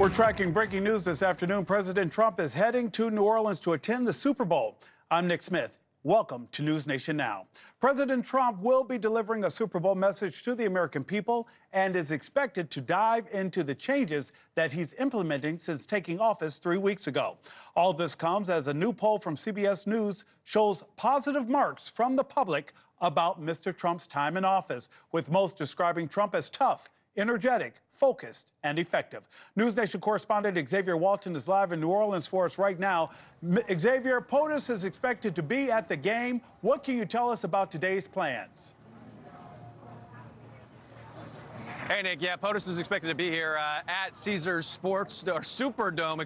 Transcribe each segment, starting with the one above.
We're tracking breaking news this afternoon. President Trump is heading to New Orleans to attend the Super Bowl. I'm Nick Smith. Welcome to NewsNation Now. President Trump will be delivering a Super Bowl message to the American people and is expected to dive into the changes that he's implementing since taking office 3 weeks ago. All this comes as a new poll from CBS News shows positive marks from the public about Mr. Trump's time in office, with most describing Trump as tough, energetic, focused, and effective. NewsNation correspondent Xavier Walton is live in New Orleans for us right now. Xavier, POTUS is expected to be at the game. What can you tell us about today's plans? Hey, Nick. Yeah, POTUS is expected to be here at Caesars Superdome,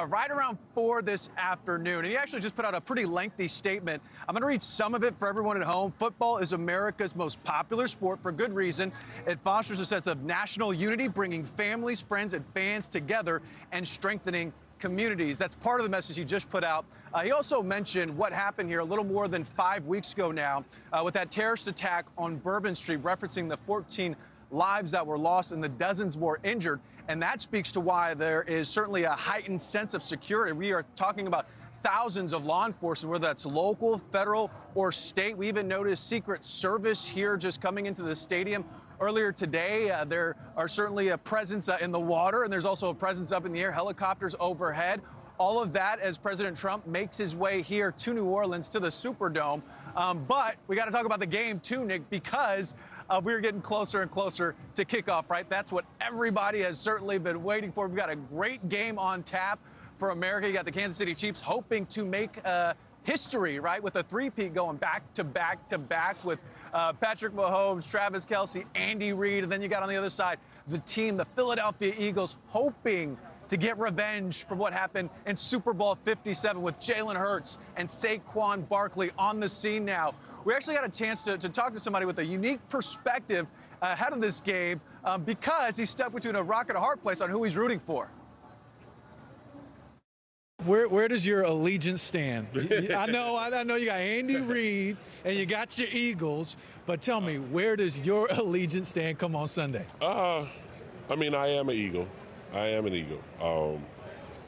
right around 4 this afternoon. And he actually just put out a pretty lengthy statement. I'm going to read some of it for everyone at home. Football is America's most popular sport for good reason. It fosters a sense of national unity, bringing families, friends, and fans together and strengthening communities. That's part of the message he just put out. He also mentioned what happened here a little more than 5 weeks ago now with that terrorist attack on Bourbon Street, referencing the 14 lives that were lost and the dozens more injured. And that speaks to why there is certainly a heightened sense of security. We are talking about thousands of law enforcement, whether that's local, federal, or state. We even noticed Secret Service here just coming into the stadium earlier today. There are certainly a presence in the water, and there's also a presence up in the air, helicopters overhead. All of that as President Trump makes his way here to New Orleans to the Superdome. But we got to talk about the game too, Nick, because we're getting closer and closer to kickoff, right? That's what everybody has certainly been waiting for. We've got a great game on tap for America. You got the Kansas City Chiefs hoping to make history, right, with a three-peat going back to back to back with Patrick Mahomes, Travis Kelce, Andy Reid, and then you got on the other side the team, the Philadelphia Eagles, hoping to get revenge for what happened in Super Bowl 57 with Jalen Hurts and Saquon Barkley on the scene now. We actually got a chance to talk to somebody with a unique perspective ahead of this game because he's stuck between a rock and a hard place on who he's rooting for. Where does your allegiance stand? I know you got Andy Reid and you got your Eagles, but tell me, where does your allegiance stand come on Sunday? I mean, I am an Eagle.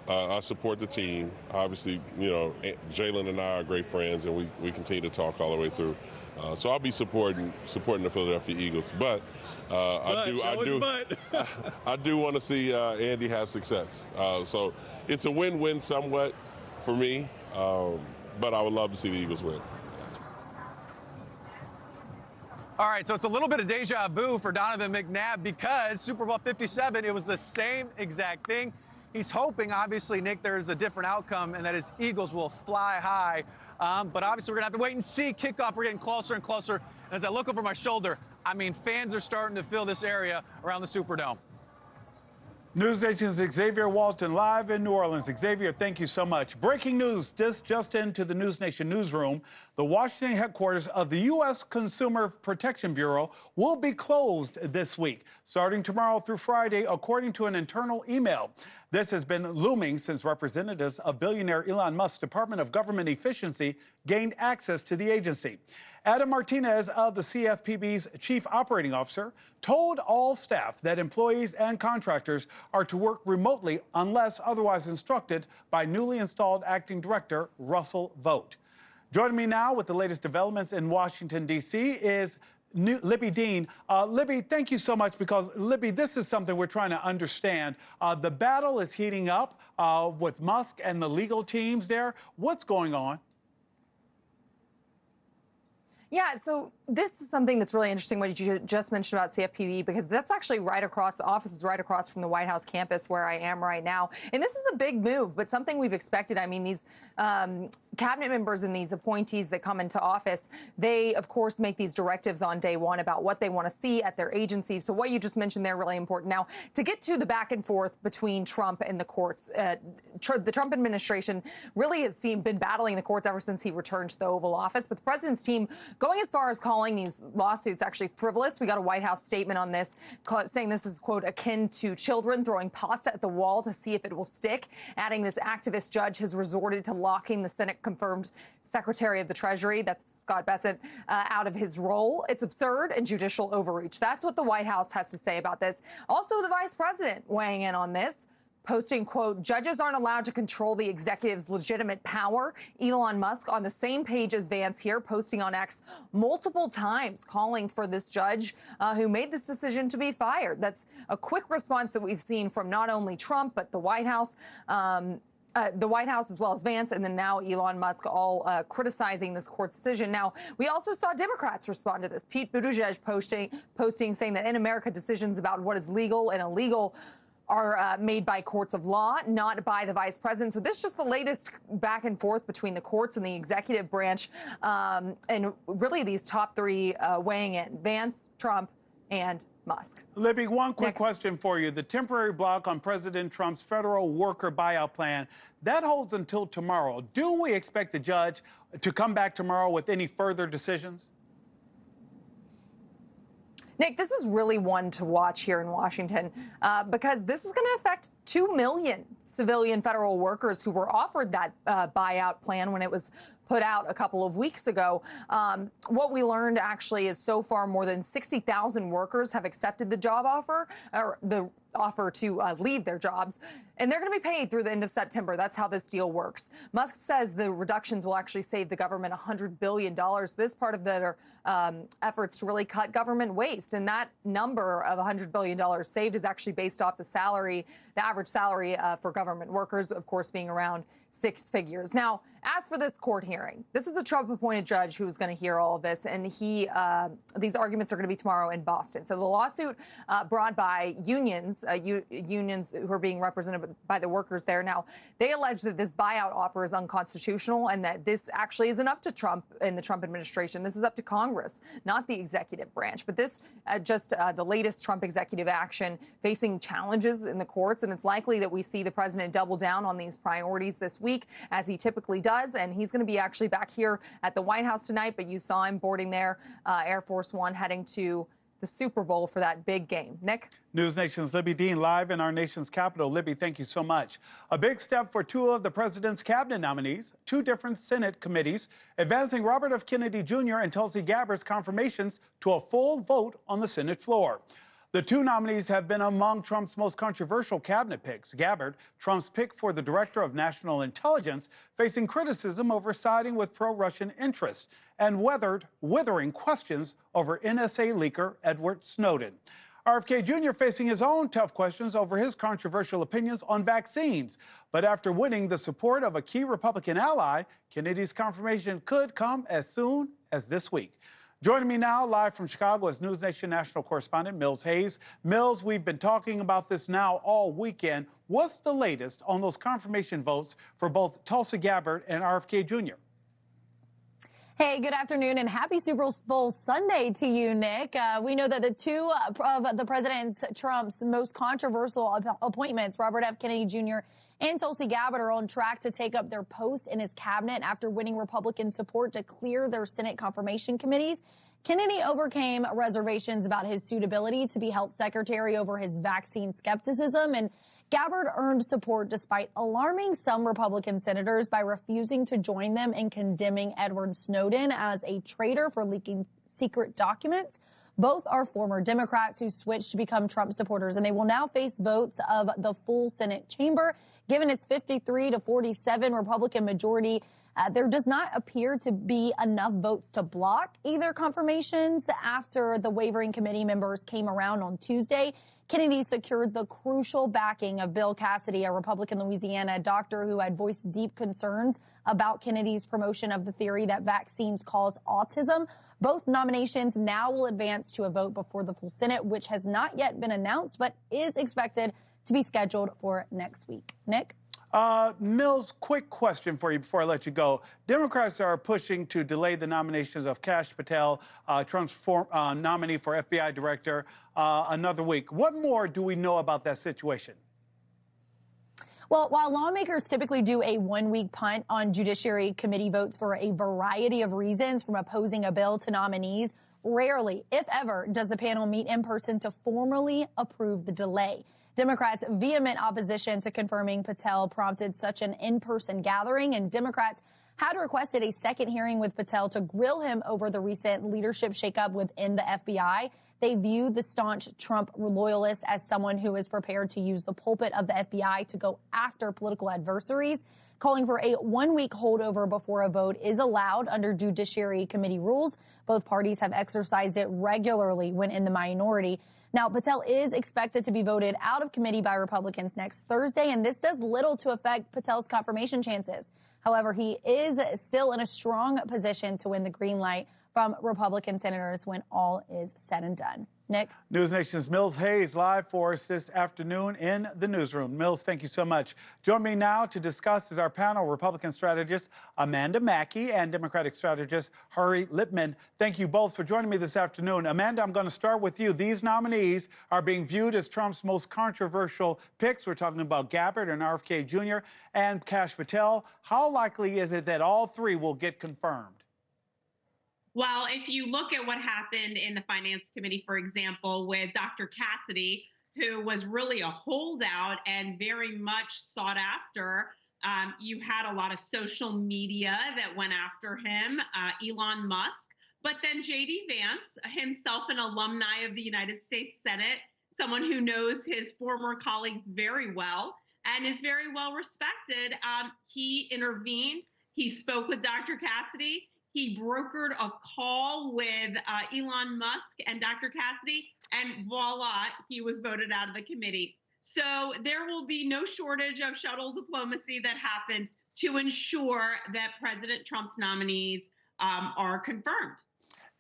I support the team. Obviously, you know, Jalen and I are great friends, and we continue to talk all the way through. So I'll be supporting the Philadelphia Eagles. But I do want to see Andy have success. So it's a win-win somewhat for me, but I would love to see the Eagles win. All right, so it's a little bit of deja vu for Donovan McNabb because Super Bowl 57, it was the same exact thing. He's hoping, obviously, Nick, there's a different outcome and that his Eagles will fly high. But obviously, we're going to have to wait and see. Kickoff, we're getting closer and closer. And as I look over my shoulder, I mean, fans are starting to fill this area around the Superdome. NewsNation's Xavier Walton live in New Orleans. Xavier, thank you so much. Breaking news just into the NewsNation newsroom. The Washington headquarters of the U.S. Consumer Protection Bureau will be closed this week, starting tomorrow through Friday, according to an internal email. This has been looming since representatives of billionaire Elon Musk's Department of Government Efficiency gained access to the agency. Adam Martinez of the CFPB's chief operating officer told all staff that employees and contractors are to work remotely unless otherwise instructed by newly installed acting director Russell Vogt. Joining me now with the latest developments in Washington, D.C. is Libby Dean. Libby, thank you so much, because, Libby, this is something we're trying to understand. The battle is heating up with Musk and the legal teams there. What's going on? Yeah, so this is something that's really interesting, what you just mentioned about CFPB, because that's actually right across, the office is right across from the White House campus where I am right now. And this is a big move, but something we've expected. I mean, these cabinet members and these appointees that come into office, they, of course, make these directives on day one about what they want to see at their agencies. So what you just mentioned there, really important. Now, to get to the back and forth between Trump and the courts, the Trump administration really has been battling the courts ever since he returned to the Oval Office, but the president's team going as far as calling calling these lawsuits actually frivolous. We got a White House statement on this saying this is, quote, akin to children throwing pasta at the wall to see if it will stick, adding this activist judge has resorted to locking the Senate-confirmed Secretary of the Treasury, that's Scott Bessent, out of his role. It's absurd and judicial overreach. That's what the White House has to say about this. Also, the vice president weighing in on this, posting, quote, judges aren't allowed to control the executive's legitimate power. Elon Musk on the same page as Vance here, posting on X multiple times, calling for this judge who made this decision to be fired. That's a quick response that we've seen from not only Trump, but the White House. The White House as well as Vance, and then now Elon Musk all criticizing this court's decision. Now, we also saw Democrats respond to this. Pete Buttigieg posting saying that in America, decisions about what is legal and illegal are made by courts of law, not by the vice president. So this is just the latest back and forth between the courts and the executive branch, and really these top three weighing in: Vance, Trump, and Musk. Libby, one quick question for you. The temporary block on President Trump's federal worker buyout plan, that holds until tomorrow. Do we expect the judge to come back tomorrow with any further decisions? Nick, this is really one to watch here in Washington because this is going to affect 2 million civilian federal workers who were offered that buyout plan when it was put out a couple of weeks ago. What we learned actually is so far more than 60,000 workers have accepted the job offer, or the offer to leave their jobs, and they're going to be paid through the end of September. That's how this deal works. Musk says the reductions will actually save the government $100 billion. This part of their efforts to really cut government waste, and that number of $100 billion saved is actually based off the average salary for government workers, of course, being around 6 figures. Now, as for this court hearing, this is a Trump-appointed judge who is going to hear all of this, and these arguments are going to be tomorrow in Boston. So the lawsuit brought by unions who are being represented by the workers there now, they allege that this buyout offer is unconstitutional and that this actually isn't up to Trump and the Trump administration. This is up to Congress, not the executive branch. But this just the latest Trump executive action facing challenges in the courts, and it's likely that we see the president double down on these priorities this week, as he typically does. And he's going to be actually back here at the White House tonight, but you saw him boarding there, Air Force One, heading to the Super Bowl for that big game. Nick? News Nation's Libby Dean live in our nation's capital. Libby, thank you so much. A big step for 2 of the president's cabinet nominees, 2 different Senate committees, advancing Robert F. Kennedy Jr. and Tulsi Gabbard's confirmations to a full vote on the Senate floor. The 2 nominees have been among Trump's most controversial cabinet picks. Gabbard, Trump's pick for the Director of National Intelligence, facing criticism over siding with pro-Russian interests, and withering questions over NSA leaker Edward Snowden. RFK Jr. facing his own tough questions over his controversial opinions on vaccines. But after winning the support of a key Republican ally, Kennedy's confirmation could come as soon as this week. Joining me now, live from Chicago, is NewsNation national correspondent Mills Hayes. Mills, we've been talking about this now all weekend. What's the latest on those confirmation votes for both Tulsi Gabbard and RFK Jr.? Hey, good afternoon and happy Super Bowl Sunday to you, Nick. We know that the 2 of the President Trump's most controversial appointments, Robert F. Kennedy Jr. and Tulsi Gabbard, are on track to take up their post in his cabinet after winning Republican support to clear their Senate confirmation committees. Kennedy overcame reservations about his suitability to be health secretary over his vaccine skepticism, and Gabbard earned support despite alarming some Republican senators by refusing to join them in condemning Edward Snowden as a traitor for leaking secret documents. Both are former Democrats who switched to become Trump supporters, and they will now face votes of the full Senate chamber. Given its 53-47 Republican majority, there does not appear to be enough votes to block either confirmations. After the wavering committee members came around on Tuesday, Kennedy secured the crucial backing of Bill Cassidy, a Republican Louisiana doctor who had voiced deep concerns about Kennedy's promotion of the theory that vaccines cause autism. Both nominations now will advance to a vote before the full Senate, which has not yet been announced, but is expected to be scheduled for next week. Nick? Mills, quick question for you before I let you go. Democrats are pushing to delay the nominations of Kash Patel, Trump's nominee for FBI director, another week. What more do we know about that situation? Well, while lawmakers typically do a 1-week punt on Judiciary Committee votes for a variety of reasons, from opposing a bill to nominees Rarely, if ever, does the panel meet in person to formally approve the delay. Democrats' vehement opposition to confirming Patel prompted such an in-person gathering, and Democrats had requested a second hearing with Patel to grill him over the recent leadership shakeup within the FBI. They view the staunch Trump loyalist as someone who is prepared to use the pulpit of the FBI to go after political adversaries, calling for a one-week holdover before a vote is allowed under Judiciary Committee rules. Both parties have exercised it regularly when in the minority. Now, Patel is expected to be voted out of committee by Republicans next Thursday, and this does little to affect Patel's confirmation chances. However, he is still in a strong position to win the green light from Republican senators when all is said and done. Nick? News Nation's Mills Hayes live for us this afternoon in the newsroom. Mills, thank you so much. Join me now to discuss is our panel, Republican strategist Amanda Mackey and Democratic strategist Hari Lippman. Thank you both for joining me this afternoon. Amanda, I'm going to start with you. These nominees are being viewed as Trump's most controversial picks. We're talking about Gabbard and RFK Jr. and Kash Patel. How likely is it that all three will get confirmed? Well, if you look at what happened in the Finance Committee, for example, with Dr. Cassidy, who was really a holdout and very much sought after, you had a lot of social media that went after him, Elon Musk, but then J.D. Vance, himself an alumni of the United States Senate, someone who knows his former colleagues very well and is very well respected. He intervened. He spoke with Dr. Cassidy. He brokered a call with Elon Musk and Dr. Cassidy, and voila, he was voted out of the committee. So there will be no shortage of shuttle diplomacy that happens to ensure that President Trump's nominees are confirmed.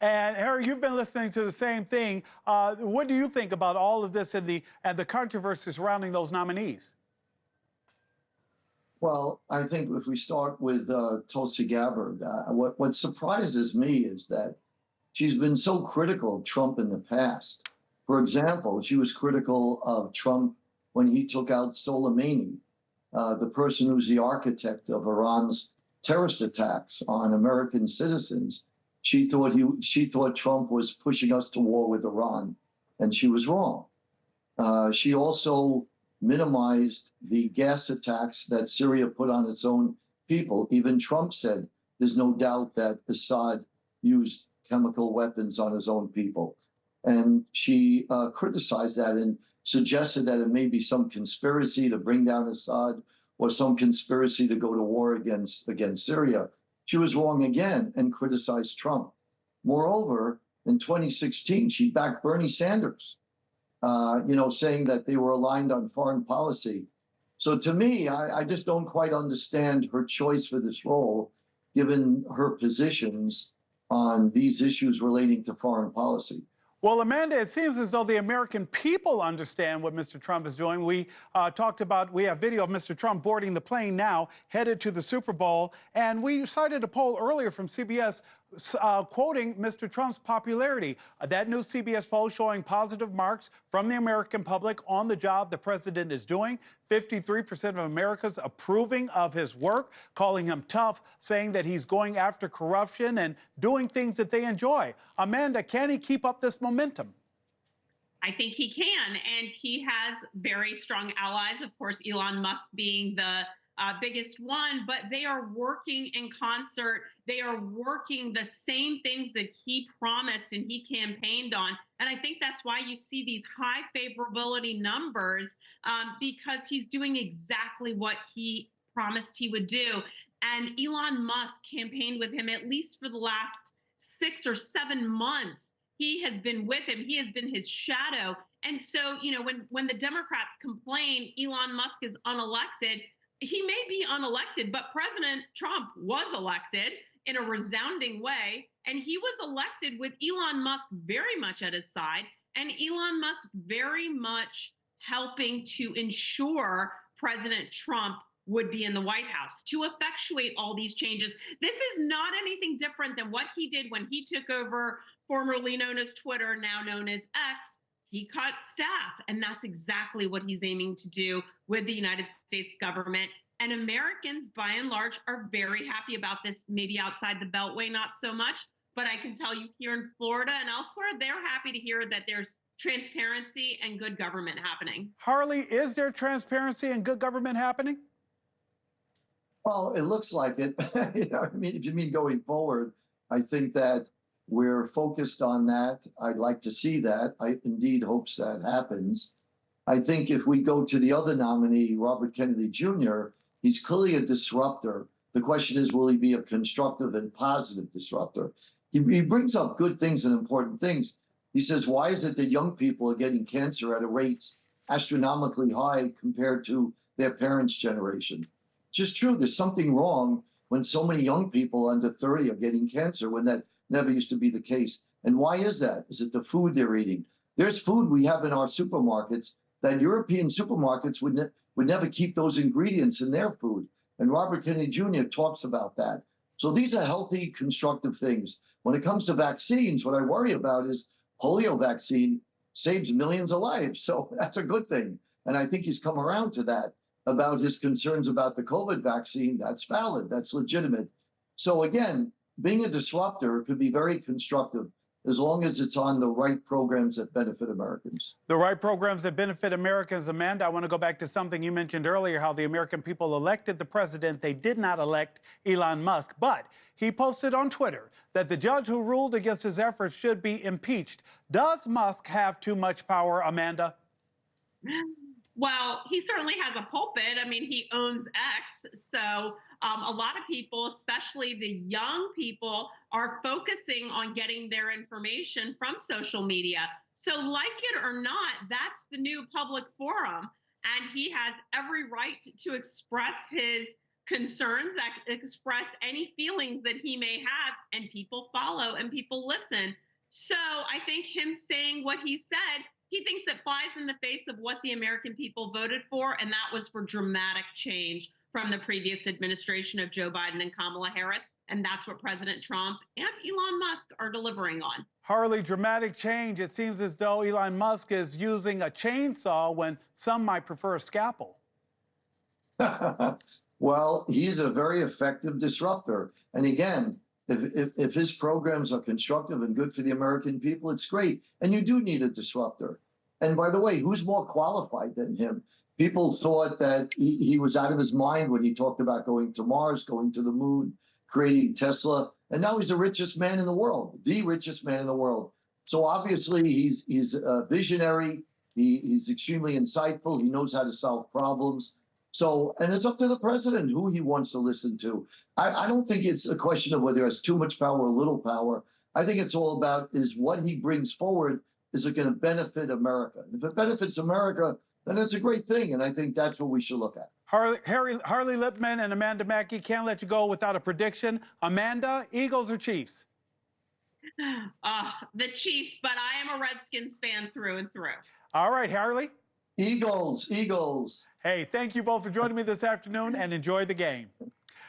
And Harry, you've been listening to the same thing. What do you think about all of this and the controversy surrounding those nominees? Well, I think if we start with Tulsi Gabbard, what surprises me is that she's been so critical of Trump in the past. For example, she was critical of Trump when he took out Soleimani, the person who's the architect of Iran's terrorist attacks on American citizens. She thought Trump was pushing us to war with Iran, and she was wrong. She also minimized the gas attacks that Syria put on its own people. Even Trump said there's no doubt that Assad used chemical weapons on his own people. And she criticized that and suggested that it may be some conspiracy to bring down Assad or some conspiracy to go to war against Syria. She was wrong again and criticized Trump. Moreover, in 2016, she backed Bernie Sanders, saying that they were aligned on foreign policy. So to me, I just don't quite understand her choice for this role, given her positions on these issues relating to foreign policy. Well, Amanda, it seems as though the American people understand what Mr. Trump is doing. We have video of Mr. Trump boarding the plane now, headed to the Super Bowl. And we cited a poll earlier from CBS quoting Mr. Trump's popularity. That new CBS poll showing positive marks from the American public on the job the president is doing. 53% of Americans approving of his work, calling him tough, saying that he's going after corruption and doing things that they enjoy. Amanda, can he keep up this momentum? I think he can, and he has very strong allies, of course, Elon Musk being the biggest one, but they are working in concert. They are working the same things that he promised and he campaigned on. And I think that's why you see these high favorability numbers, because he's doing exactly what he promised he would do. And Elon Musk campaigned with him at least for the last 6 or 7 months. He has been with him. He has been his shadow. And so, when the Democrats complain Elon Musk is unelected, he may be unelected, but President Trump was elected in a resounding way, and he was elected with Elon Musk very much at his side, and Elon Musk very much helping to ensure President Trump would be in the White House to effectuate all these changes. This is not anything different than what he did when he took over, formerly known as Twitter, now known as X. He cut staff, and that's exactly what he's aiming to do with the United States government. And Americans, by and large, are very happy about this, maybe outside the Beltway, not so much. But I can tell you here in Florida and elsewhere, they're happy to hear that there's transparency and good government happening. Harley, is there transparency and good government happening? Well, it looks like it. You know, I mean, if you mean going forward, I think that we're focused on that. I'd like to see that. I indeed hope that happens. I think if we go to the other nominee, Robert Kennedy Jr., he's clearly a disruptor. The question is, will he be a constructive and positive disruptor? He brings up good things and important things. He says, why is it that young people are getting cancer at a rate astronomically high compared to their parents' generation? It's just true. There's something wrong when so many young people under 30 are getting cancer when that never used to be the case. And why is that? Is it the food they're eating? There's food we have in our supermarkets that European supermarkets would never keep those ingredients in their food. And Robert Kennedy Jr. talks about that. So these are healthy, constructive things. When it comes to vaccines, what I worry about is polio vaccine saves millions of lives. So that's a good thing. And I think he's come around to that. About his concerns about the COVID vaccine, that's valid, that's legitimate. So again, being a disruptor could be very constructive as long as it's on the right programs that benefit Americans. The right programs that benefit Americans. Amanda, I want to go back to something you mentioned earlier, how the American people elected the president. They did not elect Elon Musk, but he posted on Twitter that the judge who ruled against his efforts should be impeached. Does Musk have too much power, Amanda? Well, he certainly has a pulpit. I mean, he owns X. So a lot of people, especially the young people, are focusing on getting their information from social media. So like it or not, that's the new public forum. And he has every right to express his concerns, express any feelings that he may have, and people follow and people listen. So I think him saying what he said, he thinks it flies in the face of what the American people voted for, and that was for dramatic change from the previous administration of Joe Biden and Kamala Harris, and that's what President Trump and Elon Musk are delivering on. Harley, dramatic change. It seems as though Elon Musk is using a chainsaw when some might prefer a scalpel. Well, he's a very effective disruptor. And again, if his programs are constructive and good for the American people, it's great. And you do need a disruptor. And by the way, who's more qualified than him? People thought that he was out of his mind when he talked about going to Mars, going to the moon, creating Tesla. And now he's the richest man in the world, the richest man in the world. So obviously he's a visionary. He's extremely insightful. He knows how to solve problems. So, and it's up to the president who he wants to listen to. I don't think it's a question of whether he has too much power or little power. I think it's all about is what he brings forward, is it going to benefit America? And if it benefits America, then it's a great thing. And I think that's what we should look at. Harley Lipman and Amanda Mackey, can't let you go without a prediction. Amanda, Eagles or Chiefs? The Chiefs, but I am a Redskins fan through and through. All right, Harley. Eagles, Eagles. Hey, thank you both for joining me this afternoon and enjoy the game.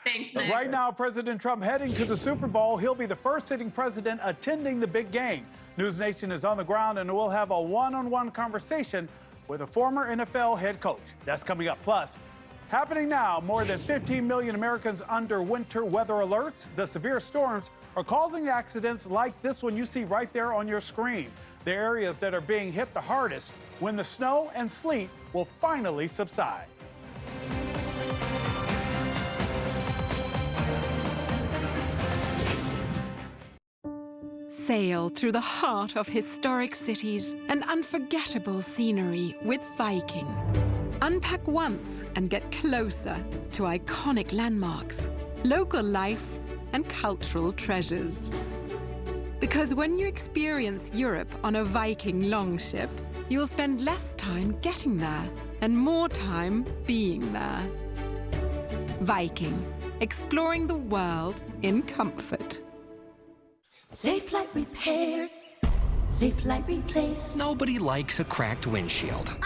Thanks, Nick. Right now, President Trump heading to the Super Bowl. He'll be the first sitting president attending the big game. NewsNation is on the ground, and we'll have a one-on-one conversation with a former NFL head coach. That's coming up. Plus, happening now, more than 15 million Americans under winter weather alerts. The severe storms are causing accidents like this one you see right there on your screen. The areas that are being hit the hardest when the snow and sleet will finally subside. Sail through the heart of historic cities and unforgettable scenery with Viking. Unpack once and get closer to iconic landmarks, local life, and cultural treasures. Because when you experience Europe on a Viking longship, you'll spend less time getting there and more time being there. Viking, exploring the world in comfort. Safe Light Repair, Safe Light Replace. Nobody likes a cracked windshield.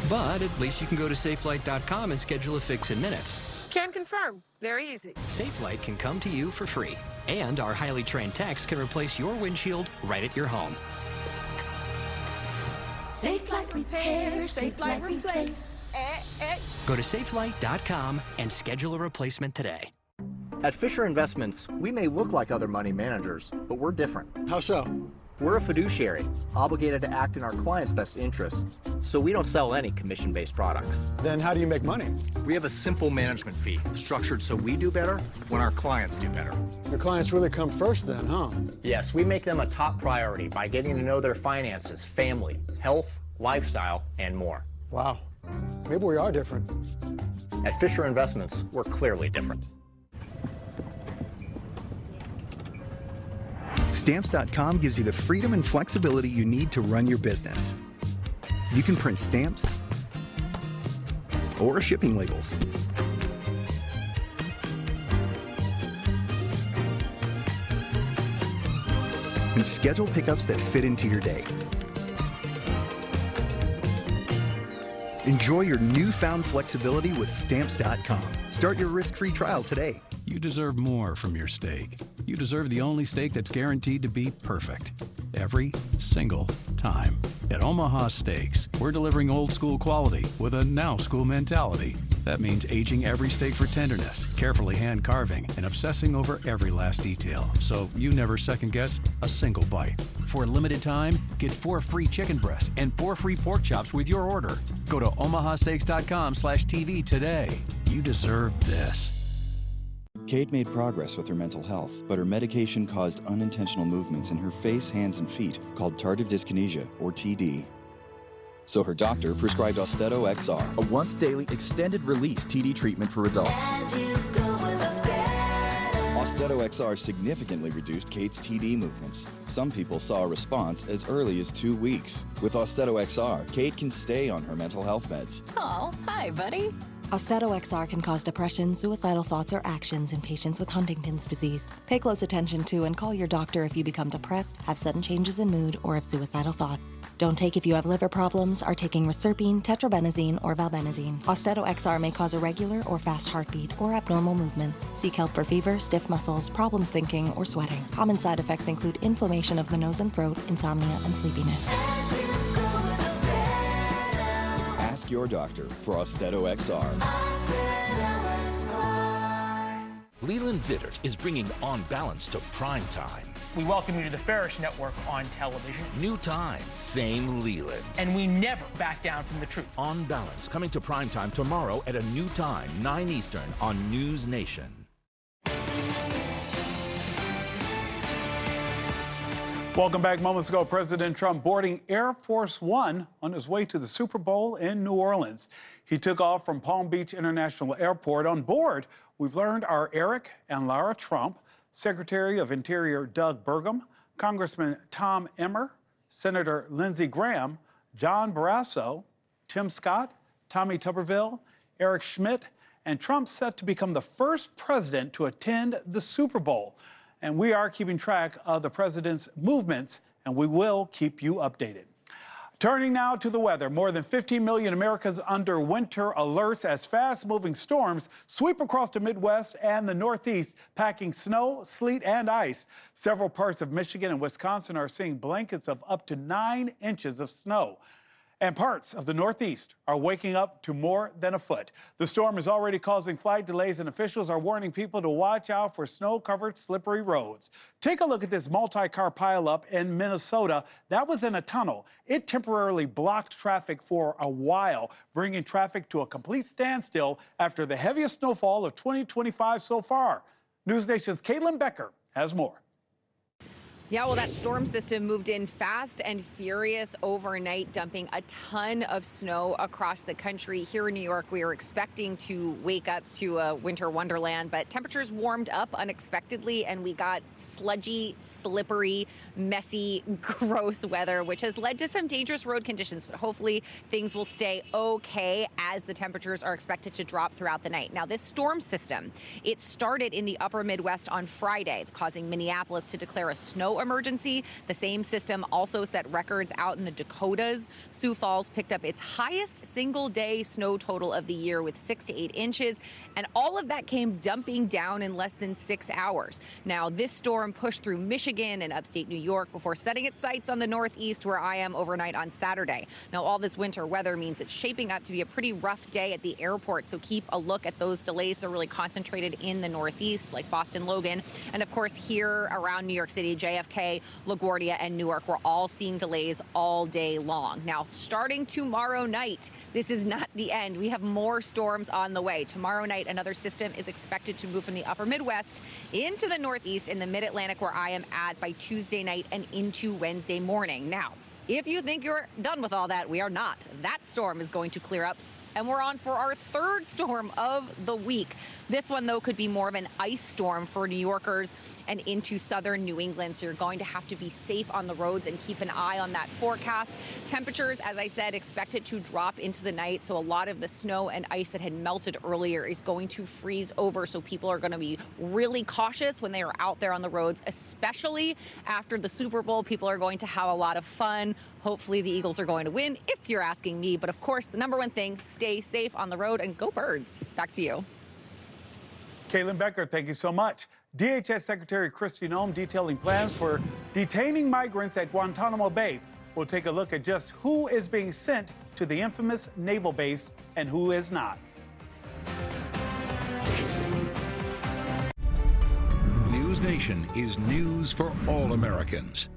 But at least you can go to SafeLight.com and schedule a fix in minutes. Can confirm. Very easy. SafeLight can come to you for free. And our highly trained techs can replace your windshield right at your home. Safe Light Repair, Safe Light Replace. Go to SafeLight.com and schedule a replacement today. At Fisher Investments, we may look like other money managers, but we're different. How so? We're a fiduciary, obligated to act in our clients' best interest, so we don't sell any commission-based products. Then how do you make money? We have a simple management fee, structured so we do better when our clients do better. Your clients really come first then, huh? Yes, we make them a top priority by getting to know their finances, family, health, lifestyle, and more. Wow. Maybe we are different. At Fisher Investments, we're clearly different. Stamps.com gives you the freedom and flexibility you need to run your business. You can print stamps or shipping labels. And schedule pickups that fit into your day. Enjoy your newfound flexibility with Stamps.com. Start your risk-free trial today. You deserve more from your steak. You deserve the only steak that's guaranteed to be perfect every single time. At Omaha Steaks, we're delivering old school quality with a now school mentality. That means aging every steak for tenderness, carefully hand carving, and obsessing over every last detail, so you never second guess a single bite. For a limited time, get 4 free chicken breasts and 4 free pork chops with your order. Go to omahasteaks.com/TV today. You deserve this. Kate made progress with her mental health, but her medication caused unintentional movements in her face, hands, and feet called tardive dyskinesia, or TD. So her doctor prescribed Austedo XR, a once-daily extended-release TD treatment for adults. Austedo XR significantly reduced Kate's TD movements. Some people saw a response as early as 2 weeks. With Austedo XR, Kate can stay on her mental health meds. Oh, hi, buddy. Austedo XR can cause depression, suicidal thoughts, or actions in patients with Huntington's disease. Pay close attention to and call your doctor if you become depressed, have sudden changes in mood, or have suicidal thoughts. Don't take if you have liver problems, are taking reserpine, tetrabenazine, or valbenazine. Austedo XR may cause irregular or fast heartbeat or abnormal movements. Seek help for fever, stiff muscles, problems thinking, or sweating. Common side effects include inflammation of the nose and throat, insomnia, and sleepiness. Ask your doctor for Austedo XR. Leland Vittert is bringing On Balance to prime time. We welcome you to the Farish Network on television. New time, same Leland. And we never back down from the truth. On Balance, coming to prime time tomorrow at a new time, 9 Eastern on NewsNation. Welcome back. Moments ago, President Trump boarding Air Force One on his way to the Super Bowl in New Orleans. He took off from Palm Beach International Airport. On board, we've learned are Eric and Lara Trump, Secretary of Interior Doug Burgum, Congressman Tom Emmer, Senator Lindsey Graham, John Barrasso, Tim Scott, Tommy Tuberville, Eric Schmidt, and Trump set to become the first president to attend the Super Bowl. And we are keeping track of the president's movements, and we will keep you updated. Turning now to the weather, more than 15 million Americans under winter alerts as fast-moving storms sweep across the Midwest and the Northeast, packing snow, sleet, and ice. Several parts of Michigan and Wisconsin are seeing blankets of up to 9 inches of snow. And parts of the Northeast are waking up to more than a foot. The storm is already causing flight delays, and officials are warning people to watch out for snow-covered, slippery roads. Take a look at this multi-car pileup in Minnesota. That was in a tunnel. It temporarily blocked traffic for a while, bringing traffic to a complete standstill after the heaviest snowfall of 2025 so far. NewsNation's Caitlin Becker has more. Yeah, well, that storm system moved in fast and furious overnight, dumping a ton of snow across the country. Here in New York, we were expecting to wake up to a winter wonderland, but temperatures warmed up unexpectedly, and we got sludgy, slippery, messy, gross weather, which has led to some dangerous road conditions. But hopefully things will stay okay as the temperatures are expected to drop throughout the night. Now, this storm system, it started in the upper Midwest on Friday, causing Minneapolis to declare a snow snow emergency. The same system also set records out in the Dakotas. Sioux Falls picked up its highest single-day snow total of the year with 6 to 8 inches, and all of that came dumping down in less than 6 hours. Now, this storm pushed through Michigan and upstate New York before setting its sights on the Northeast, where I am overnight on Saturday. Now, all this winter weather means it's shaping up to be a pretty rough day at the airport, so keep a look at those delays. They're really concentrated in the Northeast, like Boston Logan. And of course, here around New York City, JFK, LaGuardia, and Newark, we're all seeing delays all day long. Now, starting tomorrow night, this is not the end. We have more storms on the way. Tomorrow night, another system is expected to move from the upper Midwest into the Northeast and the Mid-Atlantic, where I am at, by Tuesday night and into Wednesday morning. Now, if you think you're done with all that, we are not. That storm is going to clear up, and we're on for our third storm of the week. This one, though, could be more of an ice storm for New Yorkers and into southern New England, so you're going to have to be safe on the roads and keep an eye on that forecast. Temperatures, as I said, expected to drop into the night, so a lot of the snow and ice that had melted earlier is going to freeze over, so people are going to be really cautious when they are out there on the roads, especially after the Super Bowl. People are going to have a lot of fun. Hopefully the Eagles are going to win, if you're asking me, but of course, the number one thing, stay safe on the road and go Birds. Back to you. Caitlin Becker, thank you so much. DHS Secretary Kristi Noem detailing plans for detaining migrants at Guantanamo Bay. We'll take a look at just who is being sent to the infamous naval base and who is not. News Nation is news for all Americans.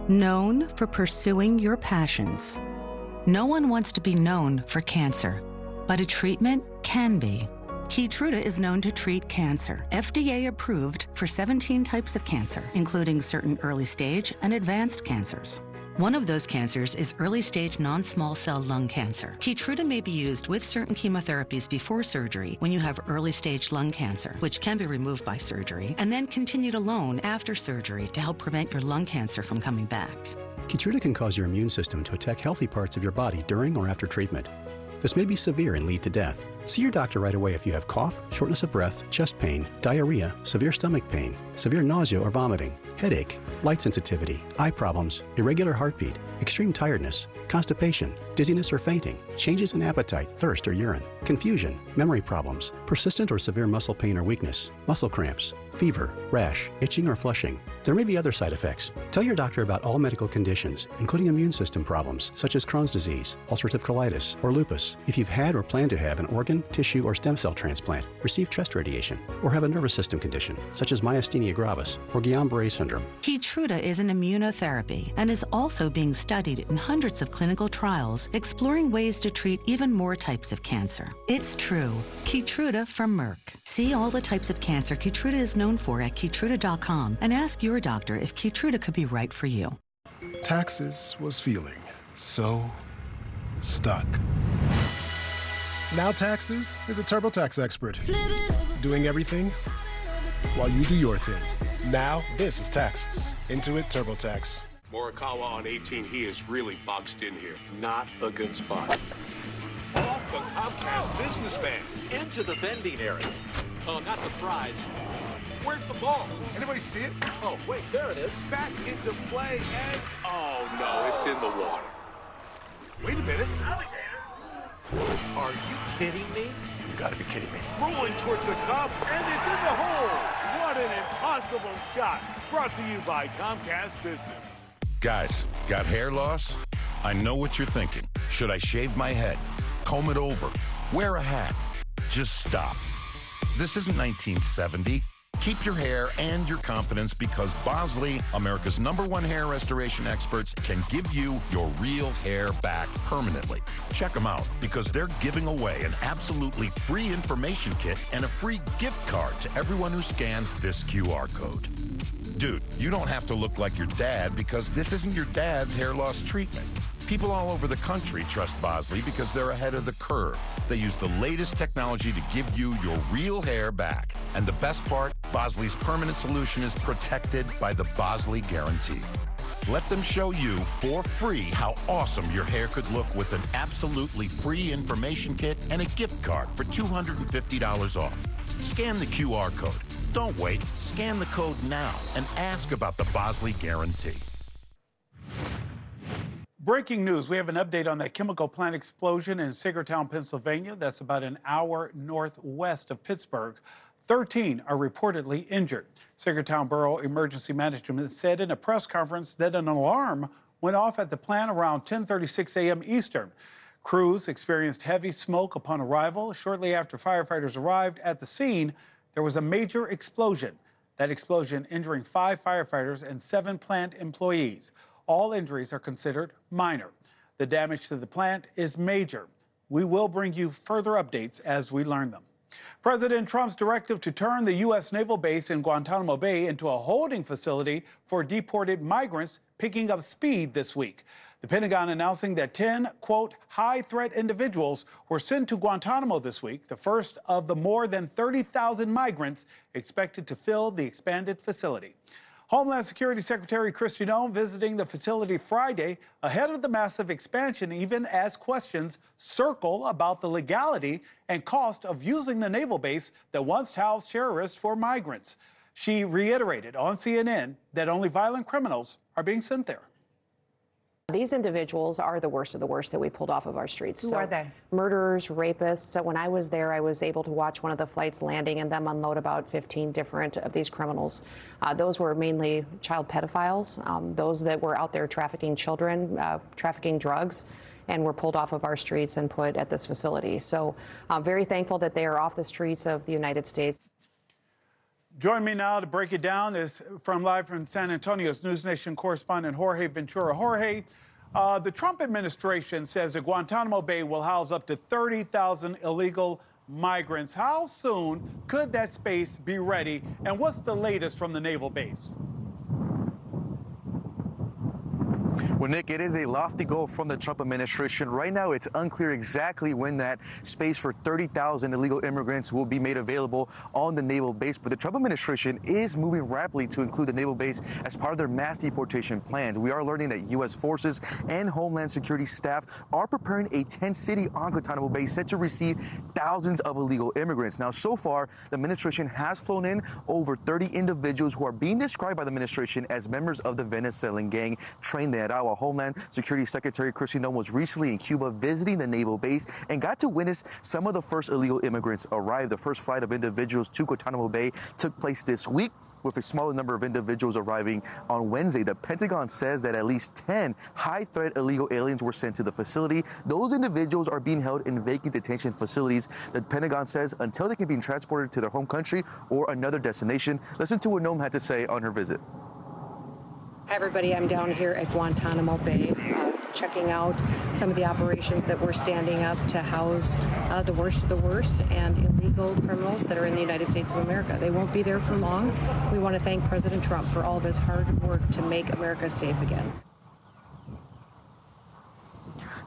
Known for pursuing your passions. No one wants to be known for cancer, but a treatment can be. Keytruda is known to treat cancer. FDA approved for 17 types of cancer, including certain early stage and advanced cancers. One of those cancers is early-stage non-small cell lung cancer. Keytruda may be used with certain chemotherapies before surgery when you have early-stage lung cancer, which can be removed by surgery, and then continued alone after surgery to help prevent your lung cancer from coming back. Keytruda can cause your immune system to attack healthy parts of your body during or after treatment. This may be severe and lead to death. See your doctor right away if you have cough, shortness of breath, chest pain, diarrhea, severe stomach pain, severe nausea or vomiting, headache, light sensitivity, eye problems, irregular heartbeat, extreme tiredness, constipation, dizziness or fainting, changes in appetite, thirst or urine, confusion, memory problems, persistent or severe muscle pain or weakness, muscle cramps, fever, rash, itching or flushing. There may be other side effects. Tell your doctor about all medical conditions, including immune system problems such as Crohn's disease, ulcerative colitis, or lupus. If you've had or plan to have an organ, tissue, or stem cell transplant, receive chest radiation, or have a nervous system condition such as myasthenia gravis or Guillain-Barré syndrome. Keytruda is an immunotherapy and is also being studied in hundreds of clinical trials exploring ways to treat even more types of cancer. It's true. Keytruda from Merck. See all the types of cancer Keytruda is known for at Keytruda.com and ask your doctor if Keytruda could be right for you. Taxes was feeling so stuck. Now Taxes is a TurboTax expert, doing everything while you do your thing. Now this is Taxes. Intuit TurboTax. Morikawa on 18, he is really boxed in here. Not a good spot. Off the Comcast business van. Into the vending area. Oh, not the prize. Where's the ball? Anybody see it? Oh, wait, there it is. Back into play and... Oh, no, it's in the water. Wait a minute. Are you kidding me? You gotta be kidding me. Rolling towards the cup, and it's in the hole. What an impossible shot. Brought to you by Comcast Business. Guys, got hair loss? I know what you're thinking. Should I shave my head? Comb it over? Wear a hat? Just stop. This isn't 1970. Keep your hair and your confidence because Bosley, America's #1 hair restoration experts, can give you your real hair back permanently. Check them out because they're giving away an absolutely free information kit and a free gift card to everyone who scans this QR code. Dude, you don't have to look like your dad because this isn't your dad's hair loss treatment. People all over the country trust Bosley because they're ahead of the curve. They use the latest technology to give you your real hair back. And the best part, Bosley's permanent solution is protected by the Bosley Guarantee. Let them show you for free how awesome your hair could look with an absolutely free information kit and a gift card for $250 off. Scan the QR code. Don't wait. Scan the code now and ask about the Bosley Guarantee. Breaking news, we have an update on that chemical plant explosion in Sagertown, Pennsylvania. That's about an hour northwest of Pittsburgh. 13 are reportedly injured. Sagertown Borough Emergency Management said in a press conference that an alarm went off at the plant around 10:36 a.m. Eastern. Crews experienced heavy smoke upon arrival. Shortly after firefighters arrived at the scene, there was a major explosion. That explosion injuring 5 firefighters and 7 plant employees. All injuries are considered minor. The damage to the plant is major. We will bring you further updates as we learn them. President Trump's directive to turn the U.S. naval base in Guantanamo Bay into a holding facility for deported migrants picking up speed this week. The Pentagon announcing that 10, quote, high-threat individuals were sent to Guantanamo this week, the first of the more than 30,000 migrants expected to fill the expanded facility. Homeland Security Secretary Kristi Noem visiting the facility Friday ahead of the massive expansion, even as questions circle about the legality and cost of using the naval base that once housed terrorists for migrants. She reiterated on CNN that only violent criminals are being sent there. These individuals are the worst of the worst that we pulled off of our streets. Who are they? Murderers, rapists. So when I was there, I was able to watch one of the flights landing and them unload about 15 different of these criminals. Those were mainly child pedophiles, those that were out there trafficking children, trafficking drugs, and were pulled off of our streets and put at this facility. So I'm very thankful that they are off the streets of the United States. Join me now to break it down is live from San Antonio's NewsNation correspondent Jorge Ventura. Jorge, the Trump administration says that Guantanamo Bay will house up to 30,000 illegal migrants. How soon could that space be ready? And what's the latest from the naval base? Well, Nick, it is a lofty goal from the Trump administration. Right now, it's unclear exactly when that space for 30,000 illegal immigrants will be made available on the naval base. But the Trump administration is moving rapidly to include the naval base as part of their mass deportation plans. We are learning that U.S. forces and Homeland Security staff are preparing a tent city on Guantanamo Bay set to receive thousands of illegal immigrants. Now, so far, the administration has flown in over 30 individuals who are being described by the administration as members of the Venezuelan gang trained there. Our Homeland Security Secretary Kristi Noem was recently in Cuba visiting the naval base and got to witness some of the first illegal immigrants arrive. The first flight of individuals to Guantanamo Bay took place this week, with a smaller number of individuals arriving on Wednesday. The Pentagon says that at least 10 high-threat illegal aliens were sent to the facility. Those individuals are being held in vacant detention facilities. The Pentagon says until they can be transported to their home country or another destination. Listen to what Noem had to say on her visit. Hi, everybody. I'm down here at Guantanamo Bay, checking out some of the operations that we're standing up to house the worst of the worst and illegal criminals that are in the United States of America. They won't be there for long. We want to thank President Trump for all of his hard work to make America safe again.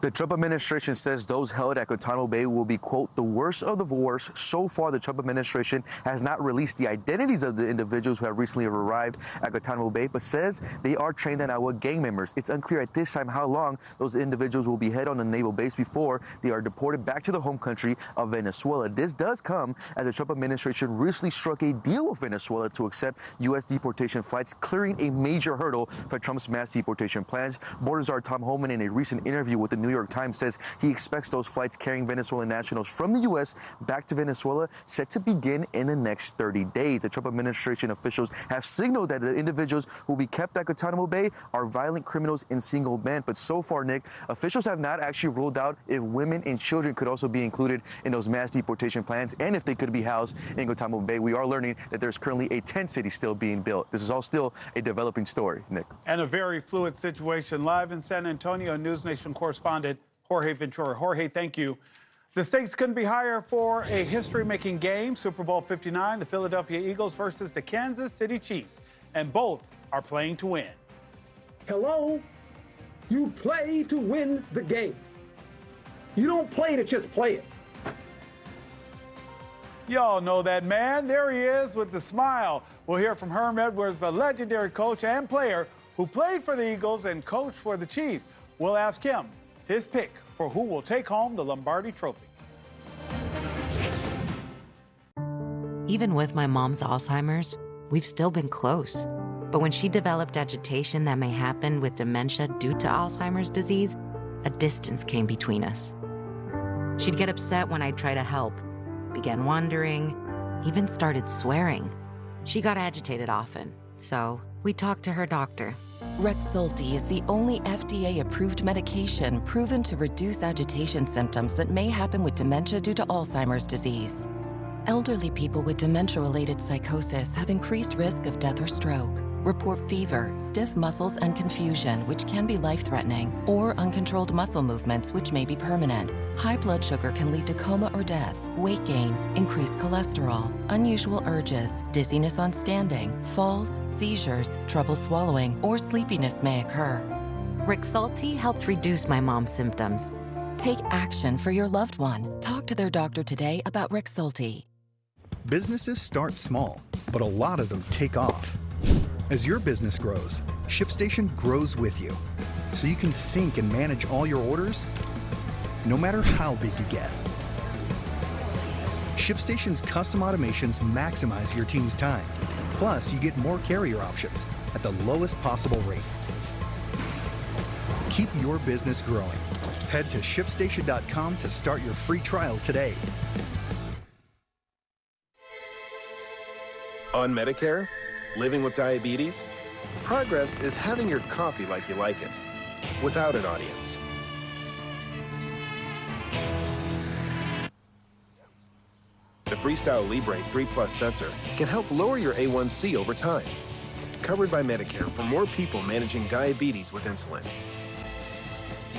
The Trump administration says those held at Guantanamo Bay will be, quote, the worst of the worst. So far, the Trump administration has not released the identities of the individuals who have recently arrived at Guantanamo Bay, but says they are trained in our gang members. It's unclear at this time how long those individuals will be held on the naval base before they are deported back to the home country of Venezuela. This does come as the Trump administration recently struck a deal with Venezuela to accept U.S. deportation flights, clearing a major hurdle for Trump's mass deportation plans. Border Czar Tom Homan, in a recent interview with the New York Times, says he expects those flights carrying Venezuelan nationals from the U.S. back to Venezuela set to begin in the next 30 days. The Trump administration officials have signaled that the individuals who will be kept at Guantanamo Bay are violent criminals in single men. But so far, Nick, officials have not actually ruled out if women and children could also be included in those mass deportation plans and if they could be housed in Guantanamo Bay. We are learning that there's currently a tent city still being built. This is all still a developing story, Nick. And a very fluid situation. Live in San Antonio, NewsNation correspondent Jorge Ventura. Jorge, thank you. The stakes couldn't be higher for a history-making game. Super Bowl 59, the Philadelphia Eagles versus the Kansas City Chiefs. And both are playing to win. Hello? You play to win the game. You don't play to just play it. Y'all know that man. There he is with the smile. We'll hear from Herm Edwards, the legendary coach and player who played for the Eagles and coached for the Chiefs. We'll ask him his pick for who will take home the Lombardi Trophy. Even with my mom's Alzheimer's, we've still been close. But when she developed agitation that may happen with dementia due to Alzheimer's disease, a distance came between us. She'd get upset when I'd try to help, began wandering, even started swearing. She got agitated often, so we talked to her doctor. Rexulti is the only FDA-approved medication proven to reduce agitation symptoms that may happen with dementia due to Alzheimer's disease. Elderly people with dementia-related psychosis have increased risk of death or stroke. Report fever, stiff muscles, and confusion, which can be life-threatening, or uncontrolled muscle movements, which may be permanent. High blood sugar can lead to coma or death, weight gain, increased cholesterol, unusual urges, dizziness on standing, falls, seizures, trouble swallowing, or sleepiness may occur. Rexulti helped reduce my mom's symptoms. Take action for your loved one. Talk to their doctor today about Rexulti. Businesses start small, but a lot of them take off. As your business grows, ShipStation grows with you, so you can sync and manage all your orders, no matter how big you get. ShipStation's custom automations maximize your team's time. Plus, you get more carrier options at the lowest possible rates. Keep your business growing. Head to ShipStation.com to start your free trial today. On Medicare? Living with diabetes? Progress is having your coffee like you like it, without an audience. The Freestyle Libre 3 Plus sensor can help lower your A1C over time. Covered by Medicare for more people managing diabetes with insulin.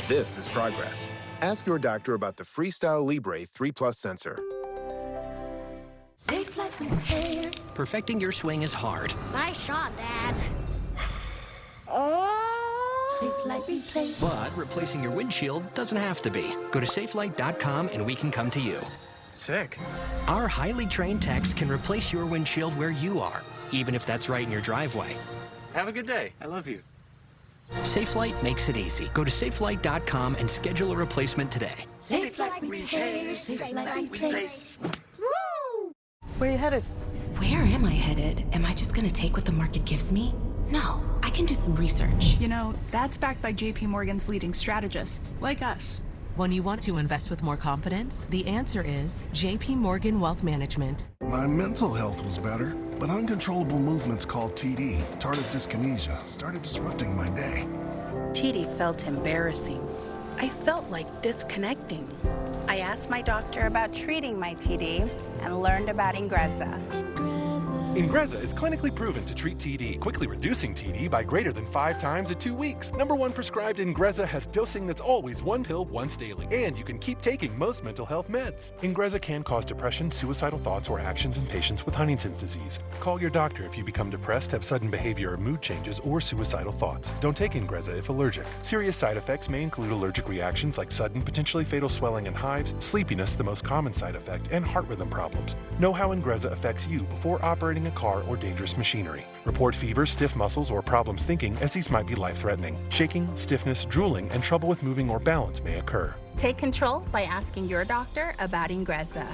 This is progress. Ask your doctor about the Freestyle Libre 3 Plus sensor. Safe like repair. Perfecting your swing is hard. Nice shot, Dad. Oh. Safe light replace. But replacing your windshield doesn't have to be. Go to safelight.com and we can come to you. Sick. Our highly trained techs can replace your windshield where you are, even if that's right in your driveway. Have a good day. I love you. SafeLight makes it easy. Go to safelight.com and schedule a replacement today. Safe light repair. Safe light replace. Woo! Where are you headed? Where am I headed? Am I just gonna take what the market gives me? No, I can do some research. You know, that's backed by JP Morgan's leading strategists, like us. When you want to invest with more confidence, the answer is JP Morgan Wealth Management. My mental health was better, but uncontrollable movements called TD, tardive dyskinesia, started disrupting my day. TD felt embarrassing. I felt like disconnecting. I asked my doctor about treating my TD and learned about Ingrezza. Ingrezza is clinically proven to treat TD, quickly reducing TD by greater than 5 times at 2 weeks. #1 prescribed Ingrezza has dosing that's always 1 pill once daily, and you can keep taking most mental health meds. Ingrezza can cause depression, suicidal thoughts, or actions in patients with Huntington's disease. Call your doctor if you become depressed, have sudden behavior or mood changes, or suicidal thoughts. Don't take Ingrezza if allergic. Serious side effects may include allergic reactions like sudden, potentially fatal swelling and hives, sleepiness, the most common side effect, and heart rhythm problems. Know how Ingrezza affects you before operating a car or dangerous machinery. Report fever, stiff muscles, or problems thinking, as these might be life-threatening. Shaking, stiffness, drooling, and trouble with moving or balance may occur. Take control by asking your doctor about Ingrezza.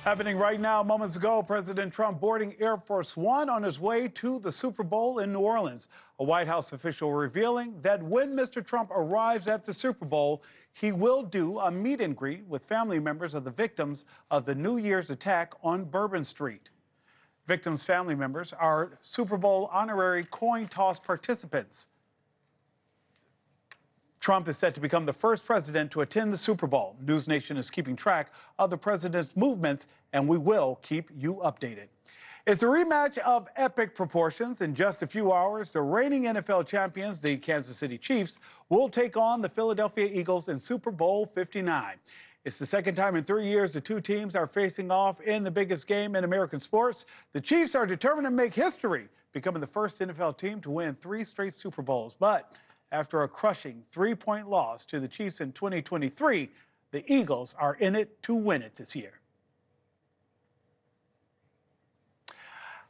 Happening right now, moments ago, President Trump boarding Air Force One on his way to the Super Bowl in New Orleans. A White House official revealing that when Mr. Trump arrives at the Super Bowl, he will do a meet and greet with family members of the victims of the New Year's attack on Bourbon Street. Victims' family members are Super Bowl honorary coin toss participants. Trump is set to become the first president to attend the Super Bowl. NewsNation is keeping track of the president's movements, and we will keep you updated. It's a rematch of epic proportions. In just a few hours, the reigning NFL champions, the Kansas City Chiefs, will take on the Philadelphia Eagles in Super Bowl 59. It's the second time in 3 years the two teams are facing off in the biggest game in American sports. The Chiefs are determined to make history, becoming the first NFL team to win 3 straight Super Bowls. But after a crushing 3-point loss to the Chiefs in 2023, the Eagles are in it to win it this year.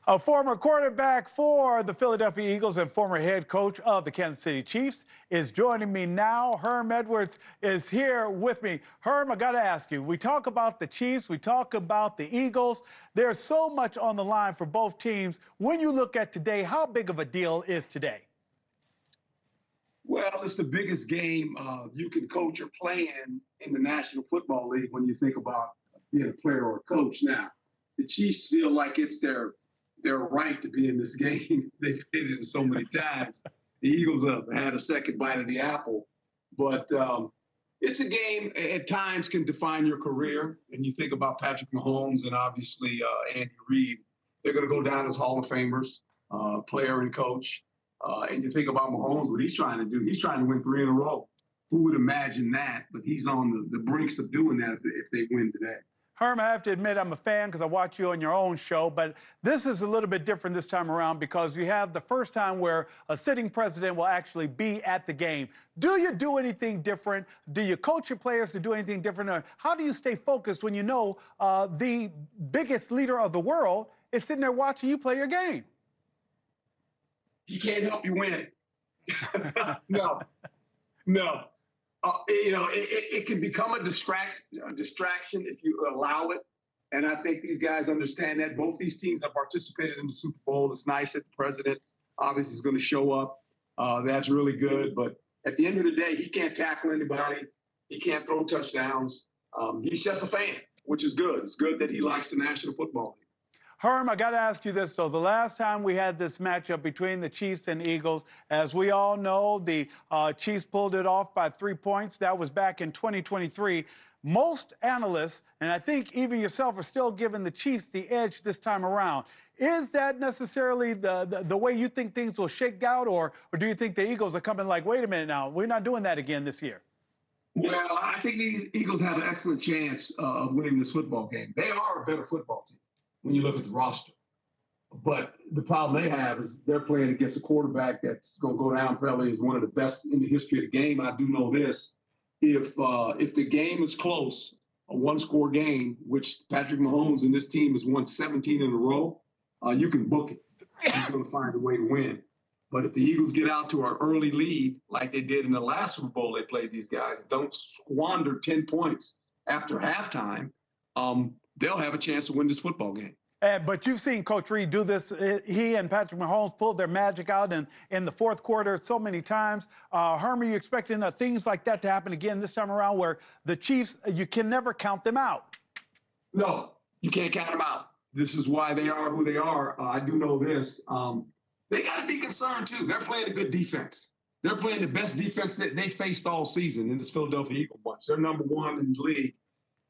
A former quarterback for the Philadelphia Eagles and former head coach of the Kansas City Chiefs is joining me now. Herm Edwards is here with me. Herm, I got to ask you, we talk about the Chiefs, we talk about the Eagles. There's so much on the line for both teams. When you look at today, how big of a deal is today? Well, it's the biggest game you can coach or play in the National Football League when you think about being a player or a coach. Now, the Chiefs feel like it's their right to be in this game. They've played it so many times. The Eagles have had a second bite of the apple. But it's a game at times can define your career. And you think about Patrick Mahomes and obviously Andy Reid. They're going to go down as Hall of Famers, player and coach. And you think about Mahomes, what he's trying to do. He's trying to win 3 in a row. Who would imagine that? But he's on the brinks of doing that if they win today. Herm, I have to admit I'm a fan because I watch you on your own show, but this is a little bit different this time around because you have the first time where a sitting president will actually be at the game. Do you do anything different? Do you coach your players to do anything different? Or how do you stay focused when you know the biggest leader of the world is sitting there watching you play your game? He can't help you win. No. It can become a distraction if you allow it. And I think these guys understand that. Both these teams have participated in the Super Bowl. It's nice that the president obviously is going to show up. That's really good. But at the end of the day, he can't tackle anybody. He can't throw touchdowns. He's just a fan, which is good. It's good that he likes the National Football League. Herm, I got to ask you this. So the last time we had this matchup between the Chiefs and Eagles, as we all know, the Chiefs pulled it off by 3 points. That was back in 2023. Most analysts, and I think even yourself, are still giving the Chiefs the edge this time around. Is that necessarily the way you think things will shake out, or do you think the Eagles are coming like, wait a minute now, we're not doing that again this year? Well, I think these Eagles have an excellent chance of winning this football game. They are a better football team when you look at the roster. But the problem they have is they're playing against a quarterback that's going to go down probably as one of the best in the history of the game. I do know this. If the game is close, a one-score game, which Patrick Mahomes and this team has won 17 in a row, you can book it. He's going to find a way to win. But if the Eagles get out to an early lead, like they did in the last Super Bowl they played these guys, don't squander 10 points after halftime, they'll have a chance to win this football game. But you've seen Coach Reid do this. He and Patrick Mahomes pulled their magic out in the fourth quarter so many times. Herm, are you expecting things like that to happen again this time around where the Chiefs, you can never count them out? No, you can't count them out. This is why they are who they are. I do know this. They got to be concerned, too. They're playing a good defense. They're playing the best defense that they faced all season in this Philadelphia Eagle bunch. They're number 1 in the league.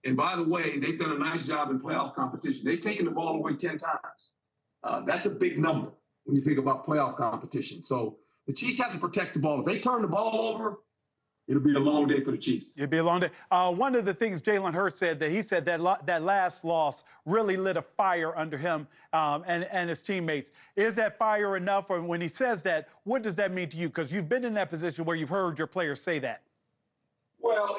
And by the way, they've done a nice job in playoff competition. They've taken the ball away 10 times. That's a big number when you think about playoff competition. So the Chiefs have to protect the ball. If they turn the ball over, it'll be a long day for the Chiefs. It'll be a long day. One of the things Jalen Hurts said that last loss really lit a fire under him and his teammates. Is that fire enough? Or when he says that, what does that mean to you? Because you've been in that position where you've heard your players say that. Well,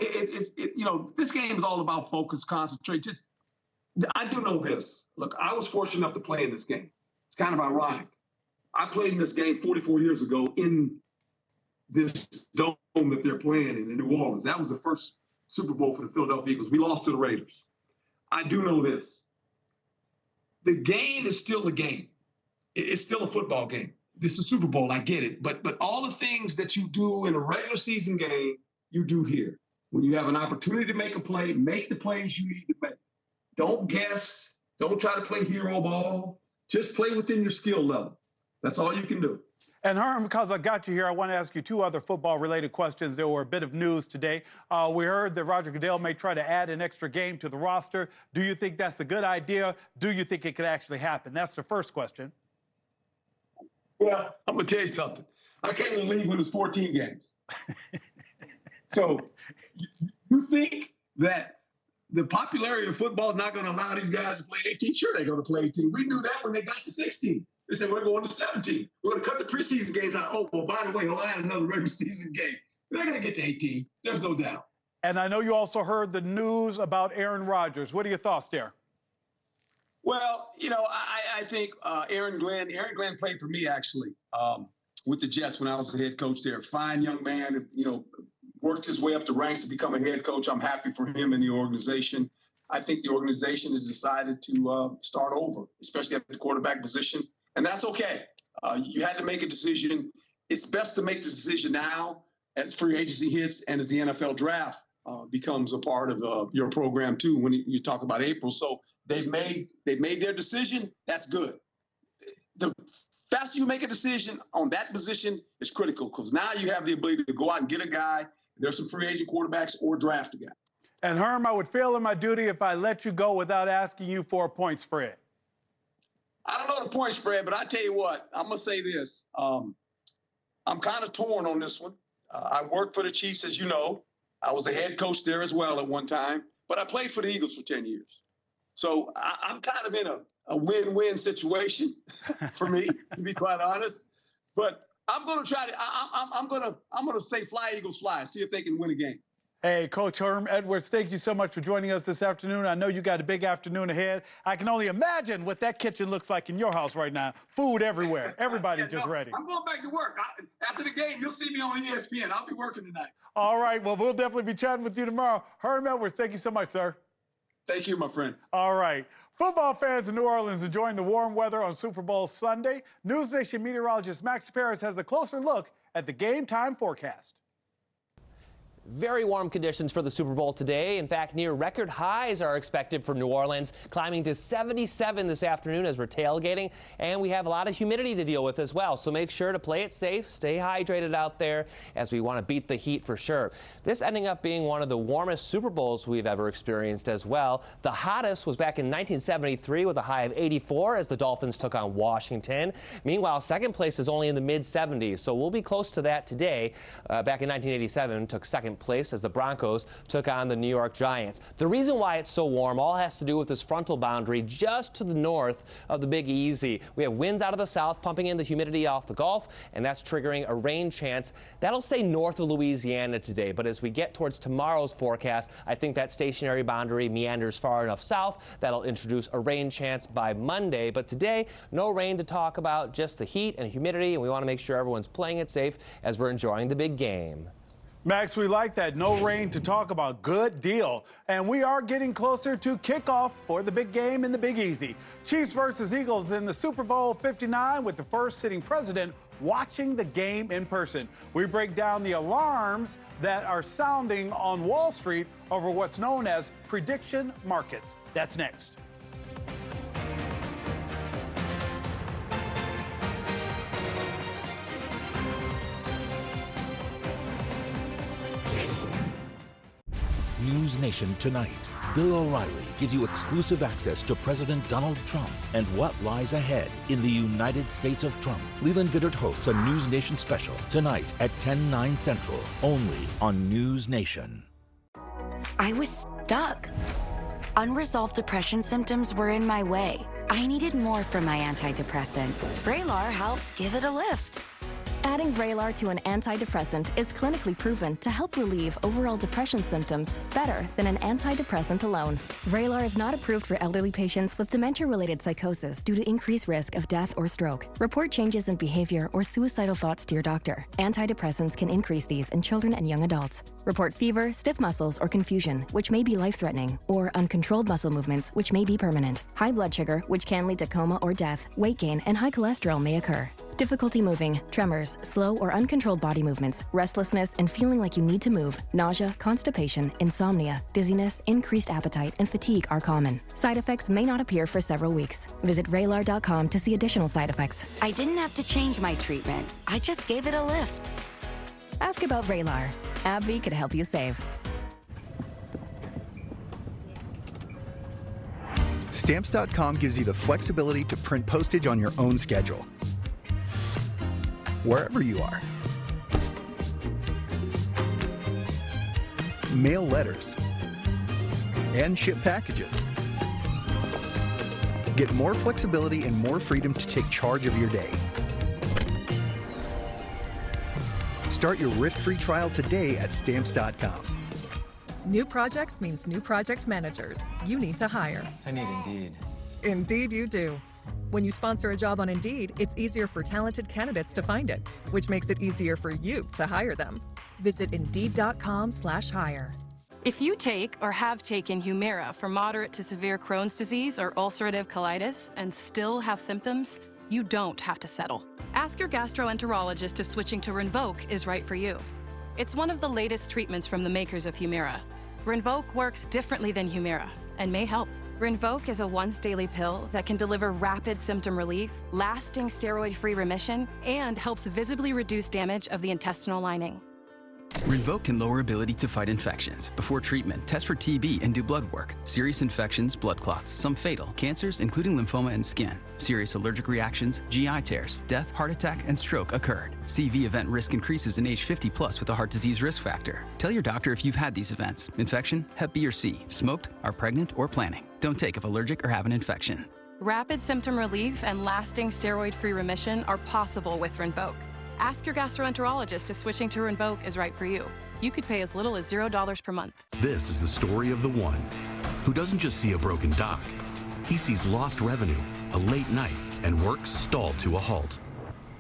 this game is all about focus, concentrate. I do know this. Look, I was fortunate enough to play in this game. It's kind of ironic. I played in this game 44 years ago in this dome that they're playing in New Orleans. That was the first Super Bowl for the Philadelphia Eagles. We lost to the Raiders. I do know this. The game is still a game. It's still a football game. This is a Super Bowl. I get it. But all the things that you do in a regular season game, you do here. When you have an opportunity to make a play, make the plays you need to make. Don't guess. Don't try to play hero ball. Just play within your skill level. That's all you can do. And Herm, because I got you here, I want to ask you two other football-related questions. There were a bit of news today. We heard that Roger Goodell may try to add an extra game to the roster. Do you think that's a good idea? Do you think it could actually happen? That's the first question. Well, I'm going to tell you something. I came to the league when it was 14 games. So you think that the popularity of football is not going to allow these guys to play 18? Sure, they're going to play 18. We knew that when they got to 16. They said, we're going to 17. We're going to cut the preseason games out. Oh, well, by the way, we'll add another regular season game. They're going to get to 18. There's no doubt. And I know you also heard the news about Aaron Rodgers. What are your thoughts there? Well, you know, I think Aaron Glenn played for me, actually, with the Jets when I was the head coach there. Fine young man, you know, worked his way up the ranks to become a head coach. I'm happy for him and the organization. I think the organization has decided to start over, especially at the quarterback position. And that's okay. You had to make a decision. It's best to make the decision now as free agency hits and as the NFL draft becomes a part of your program too when you talk about April. So they've made their decision. That's good. The faster you make a decision on that position is critical because now you have the ability to go out and get a guy. There's some free agent quarterbacks or draft a guy. And Herm, I would fail in my duty if I let you go without asking you for a point spread. I don't know the point spread, but I tell you what, I'm going to say this. I'm kind of torn on this one. I worked for the Chiefs, as you know. I was the head coach there as well at one time, but I played for the Eagles for 10 years. So I'm kind of in a win-win situation for me, to be quite honest. But I'm going to try to, I'm going to say fly, Eagles, fly, see if they can win a game. Hey, Coach Herm Edwards, thank you so much for joining us this afternoon. I know you got a big afternoon ahead. I can only imagine what that kitchen looks like in your house right now. Food everywhere. Everybody just ready. I'm going back to work. After the game, you'll see me on ESPN. I'll be working tonight. All right. Well, we'll definitely be chatting with you tomorrow. Herm Edwards, thank you so much, sir. Thank you, my friend. All right. Football fans in New Orleans enjoying the warm weather on Super Bowl Sunday. NewsNation meteorologist Max Paris has a closer look at the game time forecast. Very warm conditions for the Super Bowl today. In fact, near record highs are expected for New Orleans, climbing to 77 this afternoon as we're tailgating. And we have a lot of humidity to deal with as well. So make sure to play it safe, stay hydrated out there as we want to beat the heat for sure. This ending up being one of the warmest Super Bowls we've ever experienced as well. The hottest was back in 1973 with a high of 84 as the Dolphins took on Washington. Meanwhile, second place is only in the mid-70s. So we'll be close to that today. Back in 1987, took second place as the Broncos took on the New York Giants. The reason why it's so warm all has to do with this frontal boundary just to the north of the Big Easy. We have winds out of the south pumping in the humidity off the Gulf, and that's triggering a rain chance. That'll stay north of Louisiana today, but as we get towards tomorrow's forecast, I think that stationary boundary meanders far enough south that'll introduce a rain chance by Monday. But today, no rain to talk about, just the heat and humidity, and we want to make sure everyone's playing it safe as we're enjoying the big game. Max, we like that. No rain to talk about. Good deal. And we are getting closer to kickoff for the big game in the Big Easy. Chiefs versus Eagles in the Super Bowl 59 with the first sitting president watching the game in person. We break down the alarms that are sounding on Wall Street over what's known as prediction markets. That's next. News Nation tonight. Bill O'Reilly gives you exclusive access to President Donald Trump and what lies ahead in the United States of Trump. Leland Vittert hosts a News Nation special tonight at 10/9 Central, only on News Nation. I was stuck. Unresolved depression symptoms were in my way. I needed more from my antidepressant. Vraylar helped give it a lift. Adding Vraylar to an antidepressant is clinically proven to help relieve overall depression symptoms better than an antidepressant alone. Vraylar is not approved for elderly patients with dementia-related psychosis due to increased risk of death or stroke. Report changes in behavior or suicidal thoughts to your doctor. Antidepressants can increase these in children and young adults. Report fever, stiff muscles, or confusion, which may be life-threatening, or uncontrolled muscle movements, which may be permanent. High blood sugar, which can lead to coma or death, weight gain, and high cholesterol may occur. Difficulty moving, tremors, slow or uncontrolled body movements, restlessness, and feeling like you need to move, nausea, constipation, insomnia, dizziness, increased appetite, and fatigue are common. Side effects may not appear for several weeks. Visit Vraylar.com to see additional side effects. I didn't have to change my treatment. I just gave it a lift. Ask about Vraylar. AbbVie could help you save. Stamps.com gives you the flexibility to print postage on your own schedule, wherever you are. Mail letters and ship packages. Get more flexibility and more freedom to take charge of your day. Start your risk-free trial today at Stamps.com. New projects means new project managers. You need to hire. I need Indeed. Indeed you do. When you sponsor a job on Indeed, it's easier for talented candidates to find it, which makes it easier for you to hire them. Visit Indeed.com/hire. If you take or have taken Humira for moderate to severe Crohn's disease or ulcerative colitis and still have symptoms, you don't have to settle. Ask your gastroenterologist if switching to Rinvoq is right for you. It's one of the latest treatments from the makers of Humira. Rinvoq works differently than Humira and may help. Rinvoq is a once-daily pill that can deliver rapid symptom relief, lasting steroid-free remission, and helps visibly reduce damage of the intestinal lining. Rinvoq can lower ability to fight infections. Before treatment, test for TB and do blood work. Serious infections, blood clots, some fatal, cancers including lymphoma and skin. Serious allergic reactions, GI tears, death, heart attack, and stroke occurred. CV event risk increases in age 50 plus with a heart disease risk factor. Tell your doctor if you've had these events: infection, Hep B or C, smoked, are pregnant, or planning. Don't take if allergic or have an infection. Rapid symptom relief and lasting steroid-free remission are possible with Rinvoq. Ask your gastroenterologist if switching to Rinvoq is right for you. You could pay as little as $0 per month. This is the story of the one who doesn't just see a broken dock. He sees lost revenue, a late night, and work stalled to a halt.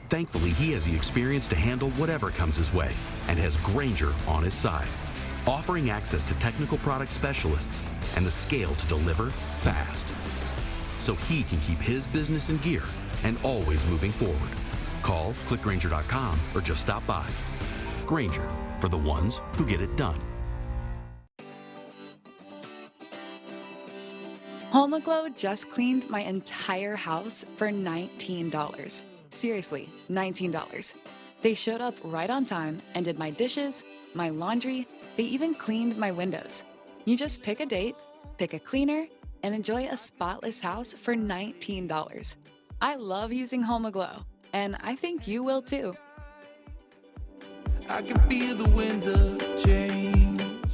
Thankfully, he has the experience to handle whatever comes his way and has Grainger on his side, offering access to technical product specialists and the scale to deliver fast, so he can keep his business in gear and always moving forward. Call, click Grainger.com, or just stop by. Grainger, for the ones who get it done. HomeGlow just cleaned my entire house for $19. Seriously, $19. They showed up right on time and did my dishes, my laundry, they even cleaned my windows. You just pick a date, pick a cleaner, and enjoy a spotless house for $19. I love using HomeGlow. And I think you will too. I can feel the winds of change.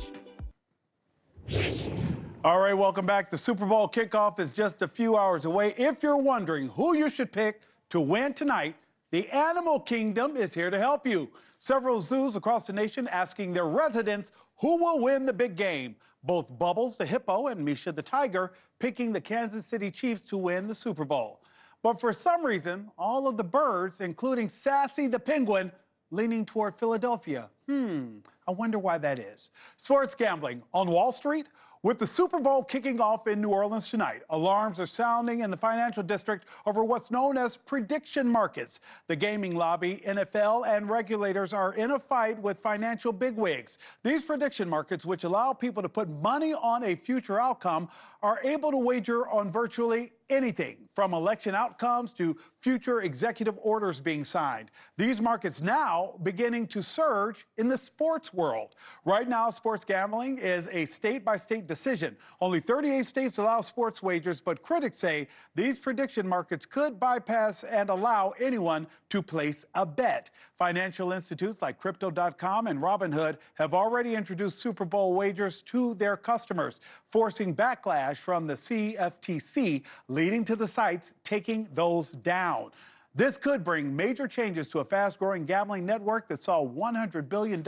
All right, welcome back. The Super Bowl kickoff is just a few hours away. If you're wondering who you should pick to win tonight, the Animal Kingdom is here to help you. Several zoos across the nation asking their residents who will win the big game. Both Bubbles the hippo and Misha the tiger picking the Kansas City Chiefs to win the Super Bowl. But for some reason, all of the birds, including Sassy the penguin, leaning toward Philadelphia. I wonder why that is. Sports gambling on Wall Street. With the Super Bowl kicking off in New Orleans tonight, alarms are sounding in the financial district over what's known as prediction markets. The gaming lobby, NFL, and regulators are in a fight with financial bigwigs. These prediction markets, which allow people to put money on a future outcome, are able to wager on virtually anything, from election outcomes to future executive orders being signed. These markets now beginning to surge in the sports world. Right now, sports gambling is a state-by-state decision. Only 38 states allow sports wagers, but critics say these prediction markets could bypass and allow anyone to place a bet. Financial institutes like Crypto.com and Robinhood have already introduced Super Bowl wagers to their customers, forcing backlash from the CFTC, leading to the sites taking those down. This could bring major changes to a fast-growing gambling network that saw $100 billion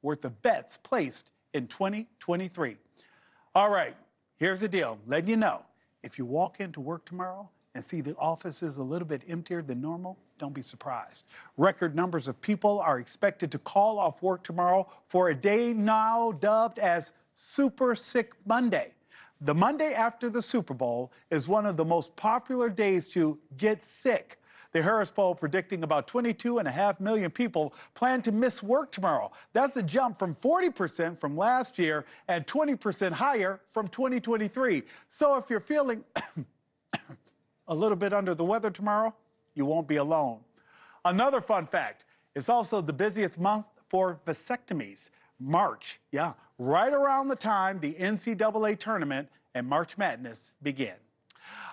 worth of bets placed in 2023. All right, here's the deal. Letting you know, if you walk into work tomorrow and see the office is a little bit emptier than normal, don't be surprised. Record numbers of people are expected to call off work tomorrow for a day now dubbed as Super Sick Monday. The Monday after the Super Bowl is one of the most popular days to get sick. The Harris poll predicting about 22.5 million people plan to miss work tomorrow. That's a jump from 40% from last year and 20% higher from 2023. So if you're feeling a little bit under the weather tomorrow, you won't be alone. Another fun fact, it's also the busiest month for vasectomies. March, yeah, right around the time the NCAA tournament and March Madness begin.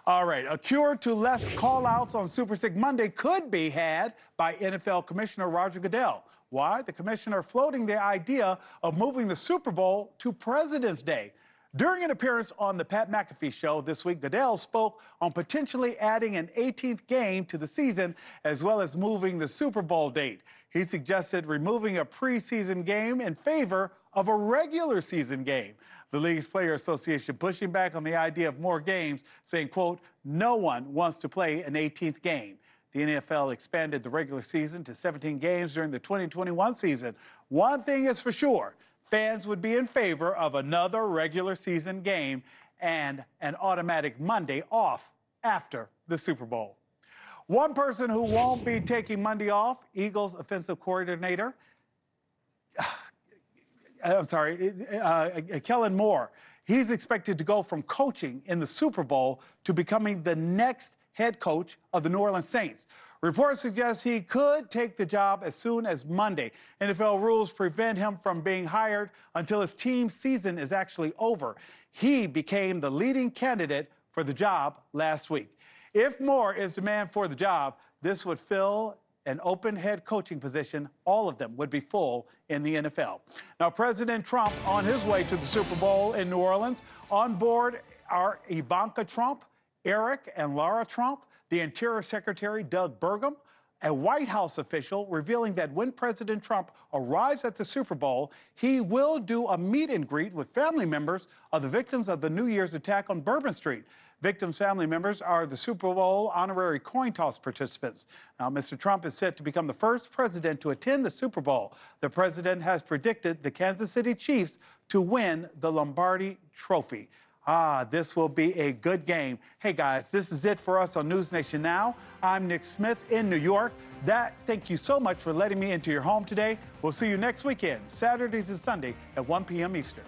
All right, a cure to less call-outs on Super Sick Monday could be had by NFL Commissioner Roger Goodell. Why? The commissioner floating the idea of moving the Super Bowl to President's Day. During an appearance on the Pat McAfee Show this week, Goodell spoke on potentially adding an 18th game to the season, as well as moving the Super Bowl date. He suggested removing a preseason game in favor of a regular season game. The League's Player Association pushing back on the idea of more games, saying, quote, no one wants to play an 18th game. The NFL expanded the regular season to 17 games during the 2021 season. One thing is for sure, fans would be in favor of another regular season game and an automatic Monday off after the Super Bowl. One person who won't be taking Monday off, Eagles offensive coordinator, Kellen Moore. He's expected to go from coaching in the Super Bowl to becoming the next head coach of the New Orleans Saints. Reports suggest he could take the job as soon as Monday. NFL rules prevent him from being hired until his team's season is actually over. He became the leading candidate for the job last week. If Moore is demand for the job, this would fill an open head coaching position. All of them would be full in the NFL. Now, President Trump on his way to the Super Bowl in New Orleans. On board are Ivanka Trump, Eric and Lara Trump, the Interior Secretary Doug Burgum, a White House official revealing that when President Trump arrives at the Super Bowl, he will do a meet and greet with family members of the victims of the New Year's attack on Bourbon Street. Victims' family members are the Super Bowl honorary coin toss participants. Now, Mr. Trump is set to become the first president to attend the Super Bowl. The president has predicted the Kansas City Chiefs to win the Lombardi Trophy. This will be a good game. Hey, guys, this is it for us on NewsNation Now. I'm Nick Smith in New York. Thank you so much for letting me into your home today. We'll see you next weekend, Saturdays and Sunday at 1 p.m. Eastern.